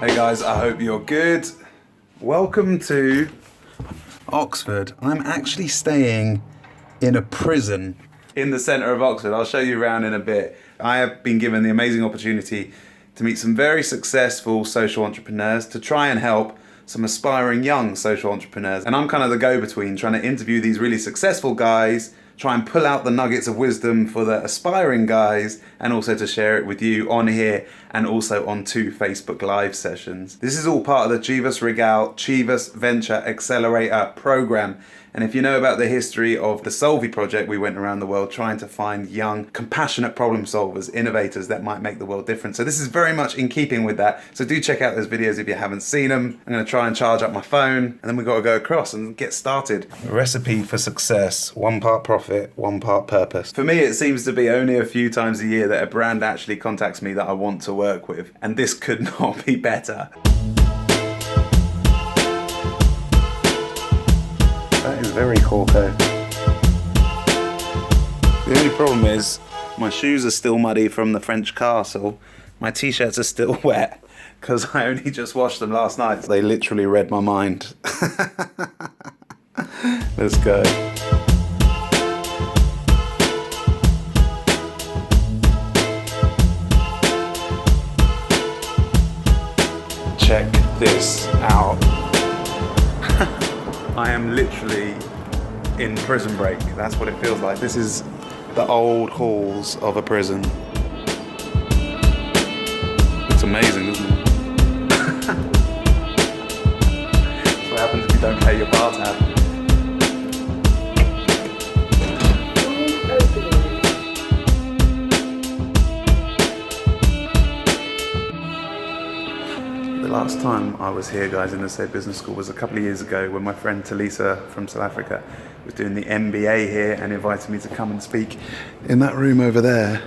Hey guys, I hope you're good. Welcome to Oxford. I'm actually staying in a prison in the centre of Oxford. I'll show you around in a bit. I have been given the amazing opportunity to meet some very successful social entrepreneurs to try and help some aspiring young social entrepreneurs. And I'm kind of the go-between, trying to interview these really successful guys, try and pull out the nuggets of wisdom for the aspiring guys, and also to share it with you on here and also on 2 Facebook Live sessions. This is all part of the Chivas Regal Chivas Venture Accelerator program. And if you know about the history of the Solvi project, we went around the world trying to find young, compassionate problem solvers, innovators that might make the world different. So this is very much in keeping with that. So do check out those videos if you haven't seen them. I'm going to try and charge up my phone, and then we've got to go across and get started. A recipe for success: 1 part profit, 1 part purpose. For me, it seems to be only a few times a year that a brand actually contacts me that I want to work with. And this could not be better. That is very corpo. The only problem is my shoes are still muddy from the French castle. My t-shirts are still wet because I only just washed them last night. They literally read my mind. Let's go. Check this out. I am literally in prison break. That's what it feels like. This is the old halls of a prison. It's amazing, isn't it? That's what happens if you don't pay your bar tab. The last time I was here, guys, in the Said Business School was a couple of years ago when my friend Talisa from South Africa was doing the MBA here and invited me to come and speak in that room over there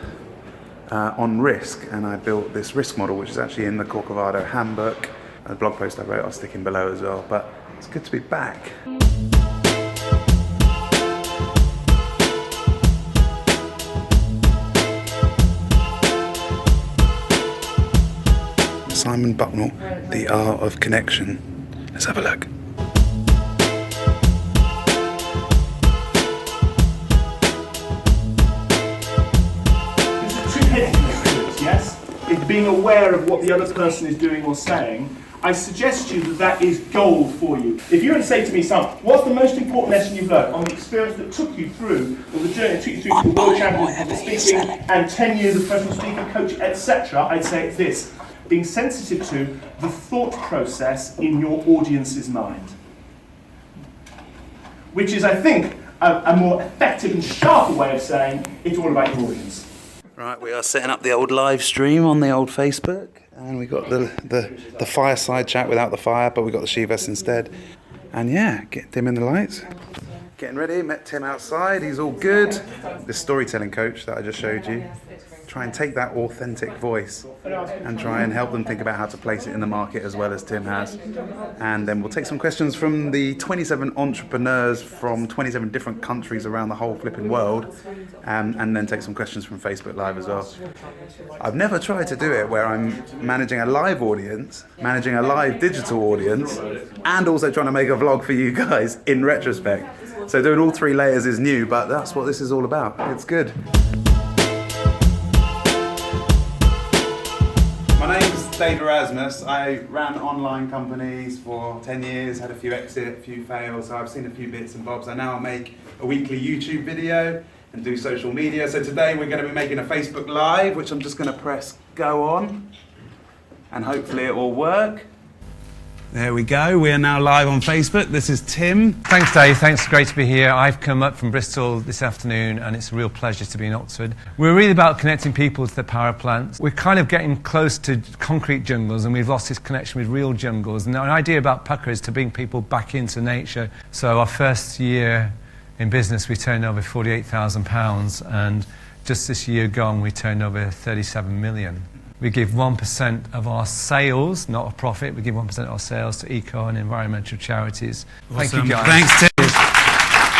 on risk. And I built this risk model, which is actually in the Corcovado handbook. A blog post I wrote, I'll stick in below as well. But it's good to be back. Simon Bucknell, The Art of Connection. Let's have a look. There's a two-headedness, yes? It's being aware of what the other person is doing or saying. I suggest to you that that is gold for you. If you were to say to me, son, what's the most important lesson you've learned on the experience that took you through, or the journey that took you through to the world championship speaking and 10 years of professional speaking, coaching, etc., I'd say it's this: being sensitive to the thought process in your audience's mind. Which is, I think, a more effective and sharper way of saying it's all about your audience. Right, we are setting up the old live stream on the old Facebook, and we got the fireside chat without the fire, but we got the Chivas instead. And yeah, get dim in the lights. Getting ready, met Tim outside, he's all good. The storytelling coach that I just showed you. Try and take that authentic voice and try and help them think about how to place it in the market as well as Tim has. And then we'll take some questions from the 27 entrepreneurs from 27 different countries around the whole flipping world, and then take some questions from Facebook Live as well. I've never tried to do it where I'm managing a live audience, managing a live digital audience, and also trying to make a vlog for you guys in retrospect. So doing all 3 layers is new, but that's what this is all about. It's good. My name's Dave Erasmus. I ran online companies for 10 years, had a few exit, a few fails, so I've seen a few bits and bobs. I now make a weekly YouTube video and do social media. So today we're going to be making a Facebook Live, which I'm just going to press go on, and hopefully it will work. There we go, we are now live on Facebook. This is Tim. Thanks, Dave. Thanks, great to be here. I've come up from Bristol this afternoon and it's a real pleasure to be in Oxford. We're really about connecting people to their power plants. We're kind of getting close to concrete jungles and we've lost this connection with real jungles. And our idea about Pucker is to bring people back into nature. So our first year in business, we turned over £48,000 and just this year gone, we turned over 37 million. We give 1% of our sales, not a profit, we give 1% of our sales to eco and environmental charities. Awesome. Thank you, guys. Thanks, Tim.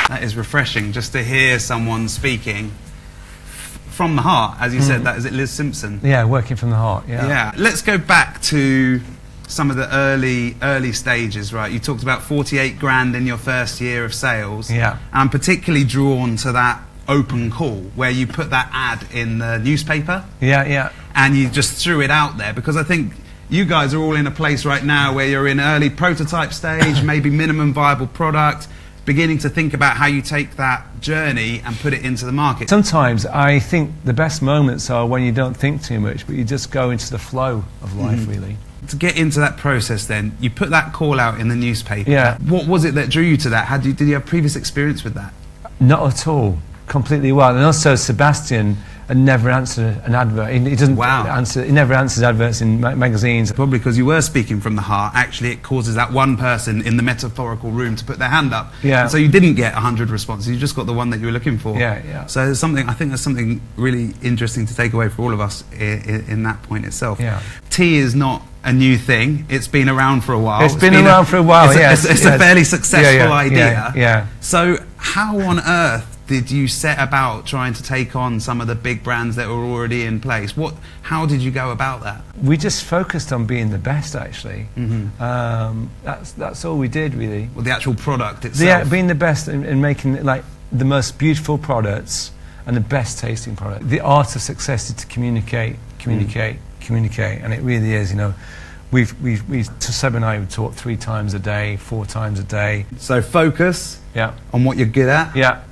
That is refreshing, just to hear someone speaking from the heart. As you said, that is it, Liz Simpson? Yeah, working from the heart, yeah. Yeah. Let's go back to some of the early stages, right? You talked about 48 grand in your first year of sales. Yeah. I'm particularly drawn to that open call where you put that ad in the newspaper. Yeah. And you just threw it out there, because I think you guys are all in a place right now where you're in early prototype stage, maybe minimum viable product, beginning to think about how you take that journey and put it into the market. Sometimes I think the best moments are when you don't think too much, but you just go into the flow of life, really. To get into that process then, you put that call out in the newspaper. Yeah. What was it that drew you to that? Did you have previous experience with that? Not at all. Completely wild. And also Sebastian never answered an advert. He doesn't answer. He never answers adverts in magazines. Probably because you were speaking from the heart. Actually, it causes that one person in the metaphorical room to put their hand up. Yeah. And so you didn't get 100 responses. You just got the one that you were looking for. Yeah. So I think there's something really interesting to take away for all of us in that point itself. Yeah. Tea is not a new thing. It's been around for a while. It's been around for a while. Yes. It's a fairly successful idea. Yeah. So how on earth did you set about trying to take on some of the big brands that were already in place? How did you go about that? We just focused on being the best, actually. Mm-hmm. That's all we did, really. Well, the actual product itself. Yeah, being the best in making like the most beautiful products and the best tasting product. The art of success is to communicate, and it really is. You know, Seb and I would talk 3 times a day, 4 times a day. So focus. Yeah. On what you're good at. Yeah.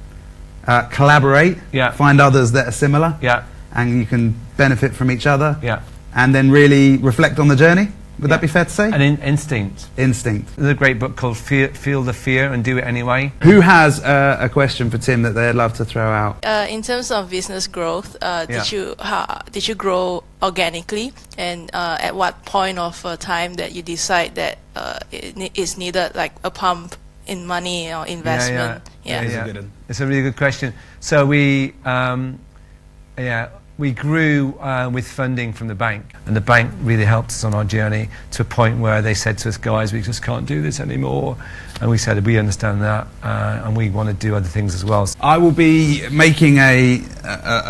Collaborate. Yeah. Find others that are similar. Yeah. And you can benefit from each other. Yeah. And then really reflect on the journey. Would that be fair to say? And instinct. Instinct. There's a great book called Feel the Fear and Do It Anyway. Who has a question for Tim that they'd love to throw out? In terms of business growth, did you grow organically, and at what point of time that you decide that it is needed like a pump in money or investment? Yeah. It's a really good question. So we grew with funding from the bank, and the bank really helped us on our journey to a point where they said to us, guys, we just can't do this anymore. And we said, we understand that, and we want to do other things as well. I will be making a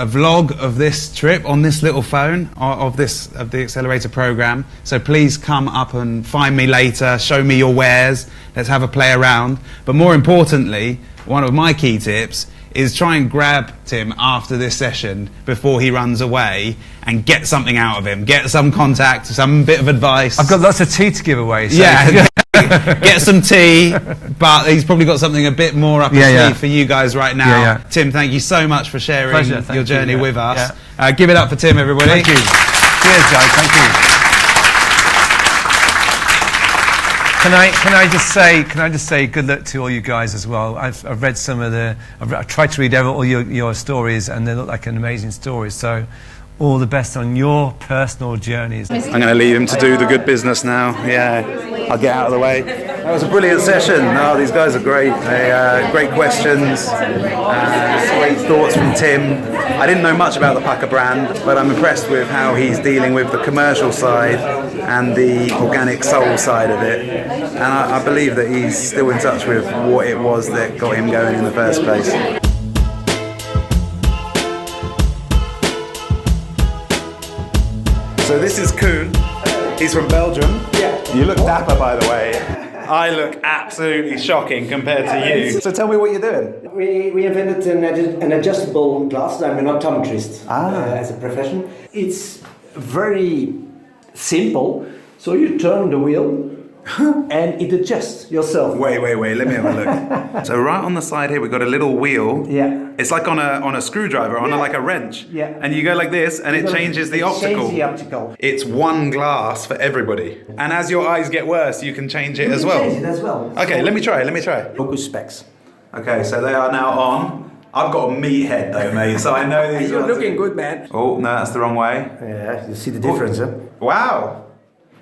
vlog of this trip on this little phone of the Accelerator program. So please come up and find me later, show me your wares, let's have a play around. But more importantly, one of my key tips is try and grab Tim after this session before he runs away and get something out of him. Get some contact, some bit of advice. I've got lots of tea to give away. So yeah, get some tea, but he's probably got something a bit more up his sleeve for you guys right now. Yeah. Tim, thank you so much for sharing your journey with us. Yeah. Give it up for Tim, everybody. Thank you. Cheers, guys. Thank you. Can I just say good luck to all you guys as well. I've read some of I've tried to read all your stories, and they look like an amazing stories. So all the best on your personal journeys. I'm going to leave him to do the good business now. Yeah, I'll get out of the way. That was a brilliant session. Oh, these guys are great. Great questions, great thoughts from Tim. I didn't know much about the Packer brand, but I'm impressed with how he's dealing with the commercial side and the organic soul side of it. And I believe that he's still in touch with what it was that got him going in the first place. So this is Koen. He's from Belgium. Yeah. You look dapper, by the way. I look absolutely shocking compared to you. So tell me what you're doing. We invented an adjustable glass. I'm an optometrist as a profession. It's very simple. So you turn the wheel and it adjusts yourself. Wait, let me have a look. So right on the side here, we've got a little wheel. Yeah. It's like on a screwdriver, like a wrench. Yeah. And you go like this, and it changes the optical. Changes the optical. It's one glass for everybody. And as your eyes get worse, you can change it as well. Change it as well. Okay, let me try. Focus specs. Okay, so they are now on. I've got a meathead though, mate, so I know these You're looking good, man. Oh, no, that's the wrong way. Yeah, you see the difference, huh? Wow.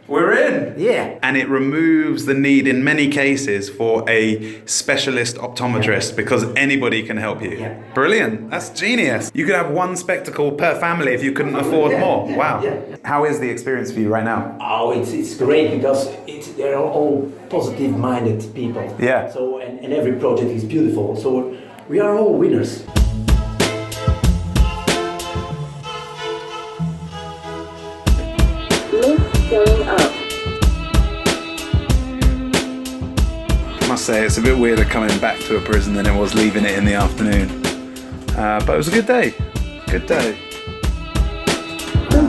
We're in. Yeah. And it removes the need in many cases for a specialist optometrist because anybody can help you. Yeah. Brilliant. That's genius. You could have one spectacle per family if you couldn't afford more. Wow. Yeah. How is the experience for you right now? Oh, it's great because they're all positive-minded people. Yeah. So and every project is beautiful. So we are all winners. Lift going up. say it's a bit weirder coming back to a prison than it was leaving it in the afternoon. But it was a good day. Good day. It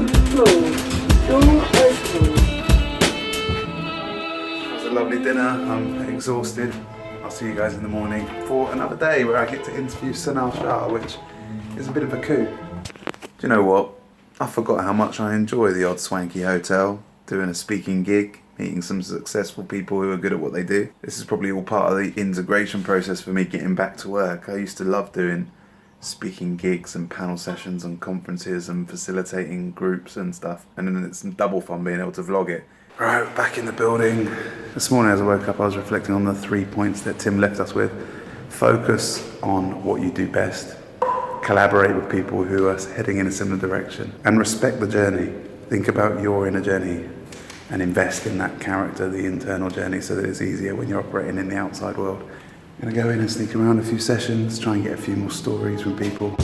was a lovely dinner. I'm exhausted. I'll see you guys in the morning for another day where I get to interview Sunal Shah, which is a bit of a coup. Do you know what? I forgot how much I enjoy the odd swanky hotel, doing a speaking gig, meeting some successful people who are good at what they do. This is probably all part of the integration process for me getting back to work. I used to love doing speaking gigs and panel sessions and conferences and facilitating groups and stuff. And then it's double fun being able to vlog it. Right, we're back in the building. This morning as I woke up, I was reflecting on the 3 points that Tim left us with. Focus on what you do best. Collaborate with people who are heading in a similar direction. And respect the journey. Think about your inner journey and invest in that character, the internal journey, so that it's easier when you're operating in the outside world. I'm gonna go in and sneak around a few sessions, try and get a few more stories from people.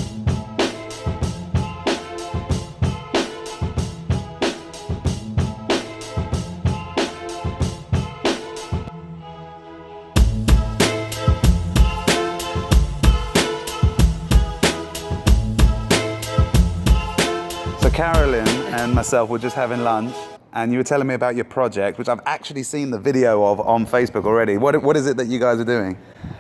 So Carolyn and myself were just having lunch, and you were telling me about your project, which I've actually seen the video of on Facebook already. What is it that you guys are doing?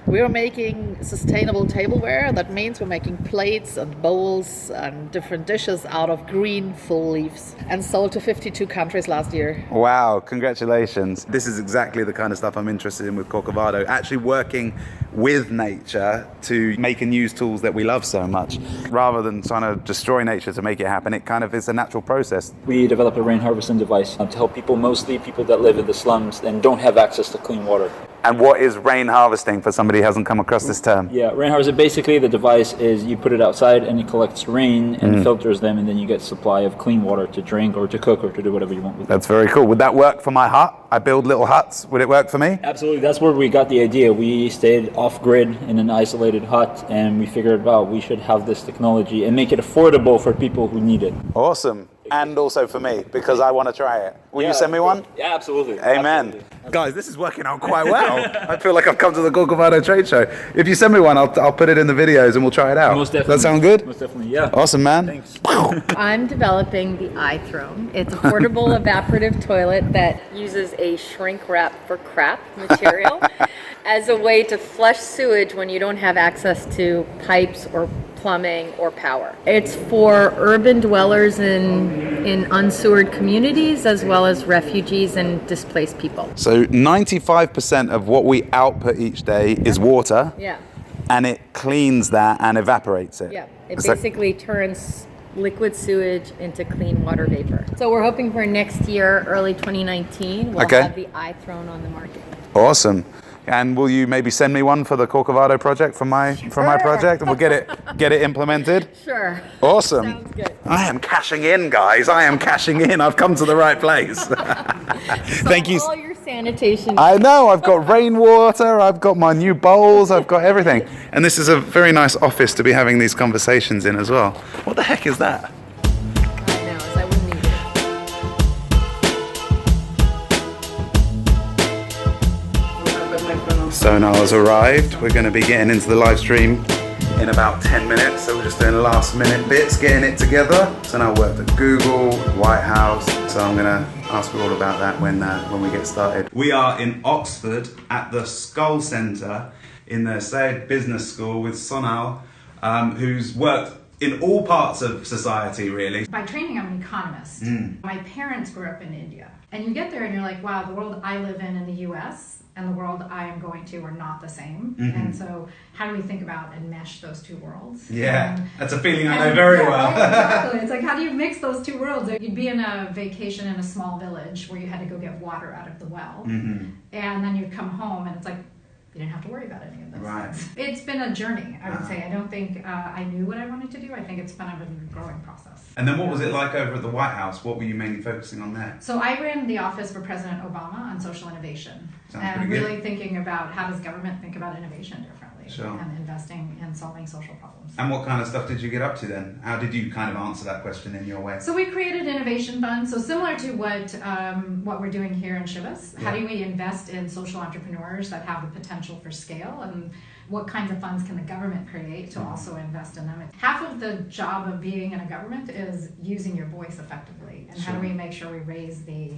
We're making sustainable tableware. That means we're making plates and bowls and different dishes out of green full leaves, and sold to 52 countries last year. Wow, congratulations. This is exactly the kind of stuff I'm interested in with Corcovado, actually working with nature to make and use tools that we love so much. Rather than trying to destroy nature to make it happen, it kind of is a natural process. We developed a rain harvesting device to help people, mostly people that live in the slums and don't have access to clean water. And what is rain harvesting for somebody who hasn't come across this term? Yeah, rain harvesting, basically the device is you put it outside and it collects rain and filters them, and then you get a supply of clean water to drink or to cook or to do whatever you want with it. That's very cool. Would that work for my hut? I build little huts. Would it work for me? Absolutely, that's where we got the idea. We stayed off-grid in an isolated hut, and we figured, wow, we should have this technology and make it affordable for people who need it. Awesome. And also for me, because I want to try it. Will you send me one? Yeah, absolutely. Amen. Absolutely. Guys, this is working out quite well. I feel like I've come to the Corcovado trade show. If you send me one, I'll put it in the videos and we'll try it out. Most definitely. Does that sound good? Most definitely, yeah. Awesome, man. Thanks. I'm developing the iThrone. It's a portable evaporative toilet that uses a shrink wrap for crap material as a way to flush sewage when you don't have access to pipes or plumbing or power. It's for urban dwellers in unsewered communities, as well as refugees and displaced people. So 95% of what we output each day is water. Yeah. And it cleans that and evaporates it. Yeah. It basically turns liquid sewage into clean water vapor. So we're hoping for next year, early 2019, we'll have the iThrone on the market. Awesome. And will you maybe send me one for the Corcovado project for my project, and we'll get it implemented? Sure. Awesome. Sounds good. I am cashing in, guys. I am cashing in. I've come to the right place. Thank you. All your sanitation. I know. I've got rainwater. I've got my new bowls. I've got everything. And this is a very nice office to be having these conversations in as well. What the heck is that? Sonar's arrived. We're going to be getting into the live stream in about 10 minutes, so we're just doing last minute bits, getting it together. Sonar worked at Google, White House, so I'm going to ask her all about that when we get started. We are in Oxford at the Skull Centre in the Said Business School with Sonal, who's worked in all parts of society, really. By training, I'm an economist. My parents grew up in India. And you get there and you're like, wow, the world I live in the US and the world I am going to are not the same. And so how do we think about and mesh those two worlds? Yeah, that's a feeling I know very well. Right, exactly. It's like, how do you mix those two worlds? You'd be in a vacation in a small village where you had to go get water out of the well. And then you'd come home and it's like, you didn't have to worry about any of this. Right. It's been a journey, I would say. I don't think I knew what I wanted to do. I think it's kind of a growing process. And then what was it like over at the White House? What were you mainly focusing on there? So I ran the office for President Obama on social innovation. Sounds and pretty good. really thinking about how does government think about innovation differently. Sure. and investing in solving social problems. And what kind of stuff did you get up to then? How did you kind of answer that question in your way? So we created innovation funds. So similar to what we're doing here in Chivas. How do we invest in social entrepreneurs that have the potential for scale, and what kinds of funds can the government create to also invest in them? Half of the job of being in a government is using your voice effectively, and how do we make sure we raise the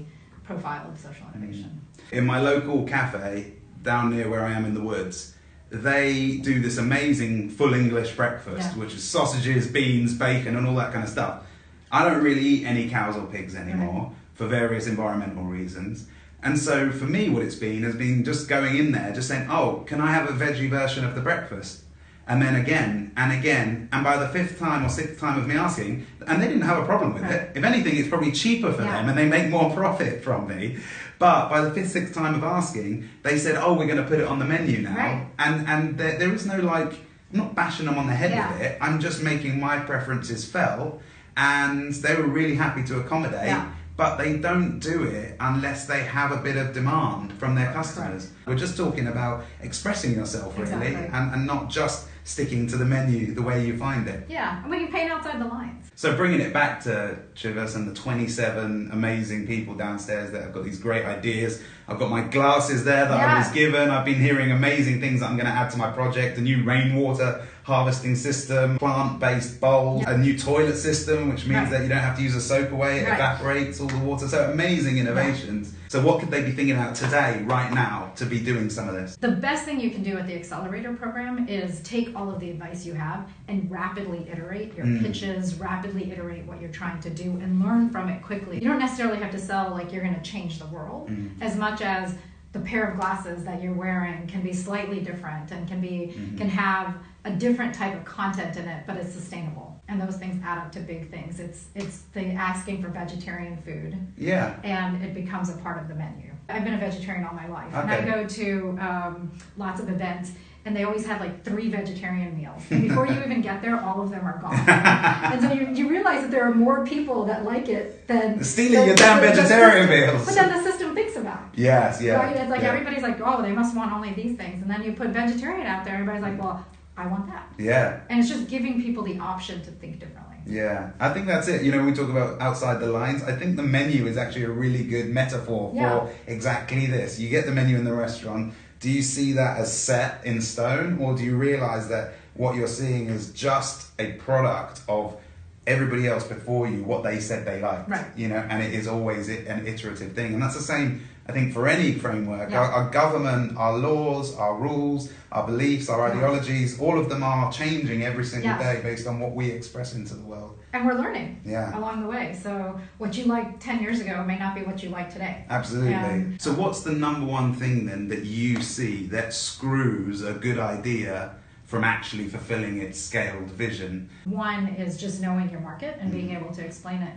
profile of social innovation? In my local cafe down near where I am in the woods, they do this amazing full English breakfast, which is sausages, beans, bacon, and all that kind of stuff. I don't really eat any cows or pigs anymore for various environmental reasons. And so for me, what it's been has been just going in there, just saying, oh, can I have a veggie version of the breakfast? And then again and again, and by the 5th time or 6th time of me asking, and they didn't have a problem with it. If anything, it's probably cheaper for them and they make more profit from me. But by the 5th, 6th time of asking, they said, oh, we're going to put it on the menu now. Right. And there is no I'm not bashing them on the head with it. I'm just making my preferences felt. And they were really happy to accommodate. Yeah. But they don't do it unless they have a bit of demand from their customers. Correct. We're just talking about expressing yourself, really, Exactly. and not just sticking to the menu the way you find it. Yeah, and we can paint outside the lines. So bringing it back to Chivas and the 27 amazing people downstairs that have got these great ideas. I've got my glasses there that I was given. I've been hearing amazing things that I'm going to add to my project. A new rainwater harvesting system, plant-based bowls, a new toilet system, which means that you don't have to use a soak away. It evaporates all the water. So amazing innovations. So what could they be thinking about today, right now, to be doing some of this? The best thing you can do with the accelerator program is take all of the advice you have and rapidly iterate your pitches, rapidly iterate what you're trying to do, and learn from it quickly. You don't necessarily have to sell like you're going to change the world, as much as the pair of glasses that you're wearing can be slightly different and can have a different type of content in it, but it's sustainable. And those things add up to big things. It's the asking for vegetarian food. Yeah. And it becomes a part of the menu. I've been a vegetarian all my life. And I go to lots of events, and they always have like 3 vegetarian meals. And before you even get there, all of them are gone. And so you realize that there are more people that like it than... Stealing your damn vegetarian meals. But then the system thinks about it. Yes, yeah. Right? It's like everybody's like, oh, they must want only these things. And then you put vegetarian out there, everybody's like, well, I want that. Yeah. And it's just giving people the option to think differently. Yeah, I think that's it. You know, when we talk about outside the lines, I think the menu is actually a really good metaphor for exactly this. You get the menu in the restaurant. Do you see that as set in stone, or do you realize that what you're seeing is just a product of everybody else before you, what they said they liked? Right. You know, and it is always an iterative thing. And that's the same, I think, for any framework. Our government, our laws, our rules, our beliefs, our ideologies, all of them are changing every single day based on what we express into the world. And we're learning along the way. So what you liked 10 years ago may not be what you like today. Absolutely. So what's the number one thing then that you see that screws a good idea from actually fulfilling its scaled vision? One is just knowing your market and being able to explain it.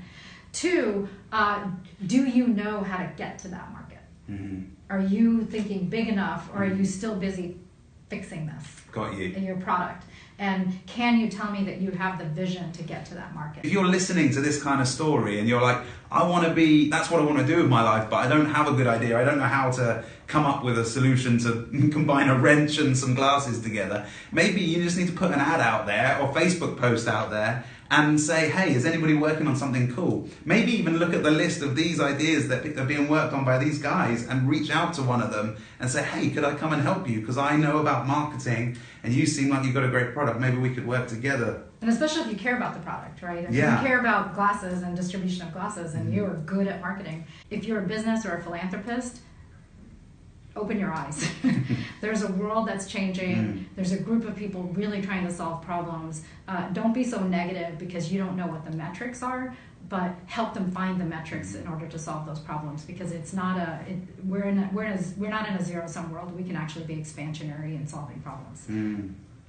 2, do you know how to get to that market? Are you thinking big enough, or are you still busy fixing this? Got you. In your product? And can you tell me that you have the vision to get to that market? If you're listening to this kind of story and you're like, that's what I want to do with my life, but I don't have a good idea. I don't know how to come up with a solution to combine a wrench and some glasses together. Maybe you just need to put an ad out there or Facebook post out there and say, hey, is anybody working on something cool? Maybe even look at the list of these ideas that are being worked on by these guys and reach out to one of them and say, hey, could I come and help you? Because I know about marketing and you seem like you've got a great product. Maybe we could work together. And especially if you care about the product, right? If you care about glasses and distribution of glasses and you are good at marketing. If you're a business or a philanthropist, open your eyes. There's a world that's changing. There's a group of people really trying to solve problems. Don't be so negative because you don't know what the metrics are, but help them find the metrics in order to solve those problems, because it's not we're not in a zero-sum world. We can actually be expansionary in solving problems.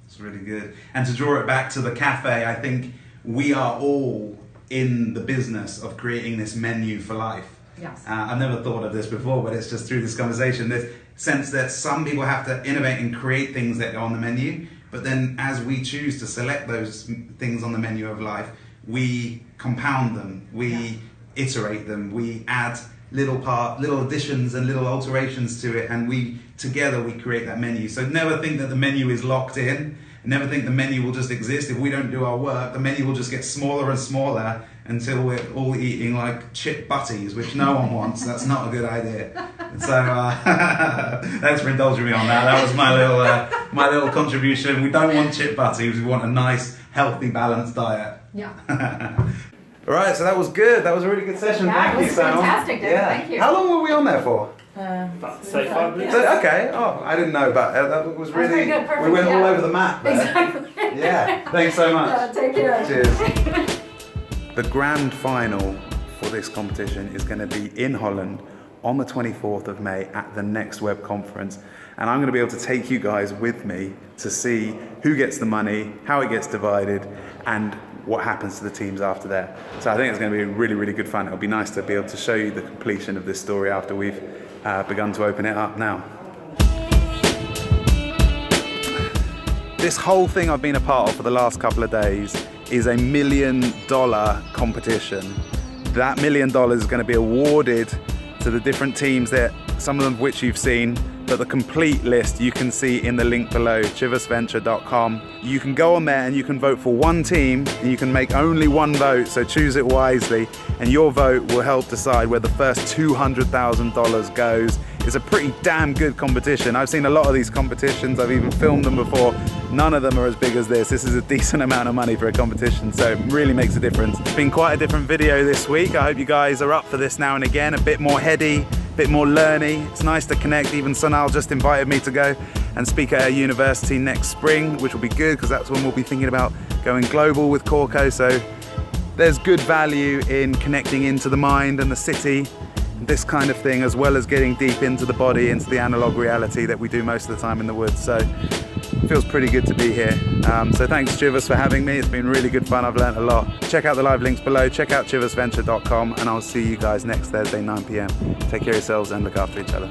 It's really good. And to draw it back to the cafe, I think we are all in the business of creating this menu for life. Yes. I've never thought of this before, but it's just through this conversation, this sense that some people have to innovate and create things that go on the menu, but then as we choose to select those things on the menu of life, we compound them, we iterate them, we add little additions and little alterations to it, and together we create that menu. So never think that the menu is locked in. Never think the menu will just exist. If we don't do our work, the menu will just get smaller and smaller until we're all eating like chip butties, which no one wants. That's not a good idea. So thanks for indulging me on that. That was my little contribution. We don't want chip butties. We want a nice, healthy, balanced diet. Yeah. All right, so that was good. That was a really good session. Yeah, Thank you, Sam. fantastic, David. Thank you. How long were we on there for? Say 5 minutes. Okay. Oh, I didn't know about it. That was really. very good, perfect, we went all yeah. over the map there. Exactly. Yeah. Thanks so much. Take care. Cheers. The grand final for this competition is going to be in Holland on the 24th of May at the Next Web conference. And I'm going to be able to take you guys with me to see who gets the money, how it gets divided, and what happens to the teams after that. So I think it's going to be really, really good fun. It'll be nice to be able to show you the completion of this story after we've begun to open it up now. This whole thing I've been a part of for the last couple of days is a $1 million competition. That $1 million is going to be awarded to the different teams, that some of them of which you've seen, but the complete list you can see in the link below, chivasventure.com. You can go on there and you can vote for one team, and you can make only one vote, so choose it wisely, and your vote will help decide where the first $200,000 goes. It's a pretty damn good competition. I've seen a lot of these competitions, I've even filmed them before. None of them are as big as this. This is a decent amount of money for a competition, so it really makes a difference. It's been quite a different video this week. I hope you guys are up for this now and again, a bit more heady, a bit more learny. It's nice to connect. Even Sonal just invited me to go and speak at a university next spring, which will be good because that's when we'll be thinking about going global with Corco. So there's good value in connecting into the mind and the city, this kind of thing, as well as getting deep into the body, into the analog reality that we do most of the time in the woods. So it feels pretty good to be here. So thanks Chivas for having me. It's been really good fun. I've learned a lot. Check out the live links below. Check out chivasventure.com, and I'll see you guys next Thursday, 9 p.m. Take care of yourselves and look after each other.